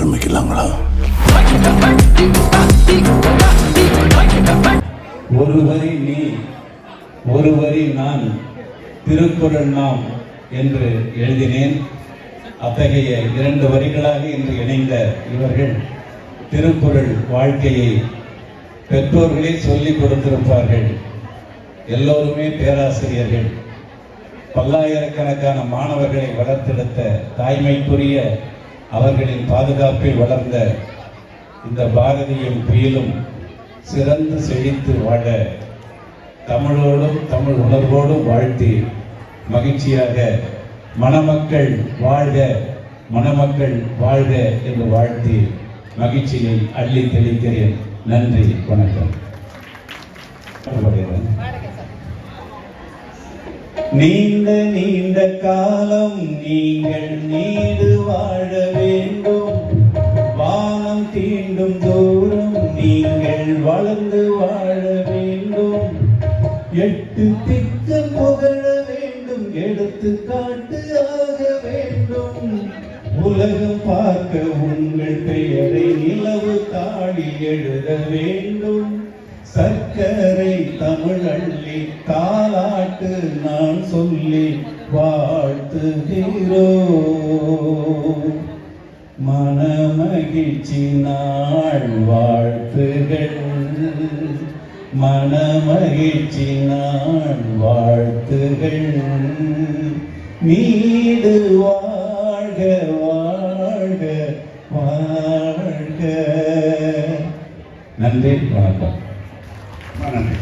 ஆரம்பிக்கலாங்களா? ஒரு வரி நீ, ஒரு வரி நான், திருக்குறள் நாம் என்று எழுதினேன். அத்தகைய 2 வரிகளாக இன்று இணைந்த இவர்கள் திருக்குறள் வாழ்க்கையை பெற்றோர்களே சொல்லிக் கொடுத்திருப்பார்கள். எல்லோருமே பேராசிரியர்கள். பல்லாயிரக்கணக்கான மாணவர்களை வளர்த்தெடுத்த தாய்மைக்குரிய அவர்களின் பாதுகாப்பில் வளர்ந்த இந்த பாரதியும் புயலும் சிறந்து செழித்து வாழ தமிழோடும் தமிழ் உணர்வோடும் வாழ்த்தி மகிழ்ச்சியாக மணமக்கள் வாழ்க, மணமக்கள் வாழ்க என்று வாழ்த்தி மகிழ்ச்சியை அள்ளி தெளிக்கிறேன். நன்றி, வணக்கம். நீண்ட நீண்ட காலம் நீங்கள் நீடு வாழ வேண்டும். வானம் தீண்டும் தூரம் நீங்கள் வளர்ந்து வாழ வேண்டும். 8 திக்கு புகழ வேண்டும், எடுத்துக்காட்டு ஆக வேண்டும். உலகம் பார்க்க உங்கள் பெயரை நிலவு தாடி எழுத வேண்டும். சர்க்கரை தமிழள்ளி தாலாட்டு நான் சொல்லி வாழ்த்துகிறோ. மனமகிழ்ச்சி நாள் வாழ்த்துகள், மனமகிழ்ச்சி நாள் வாழ்த்துகள். நீடு வாழ்க வாழ்க வாழ்க. நன்றி, வணக்கம். நன்றி.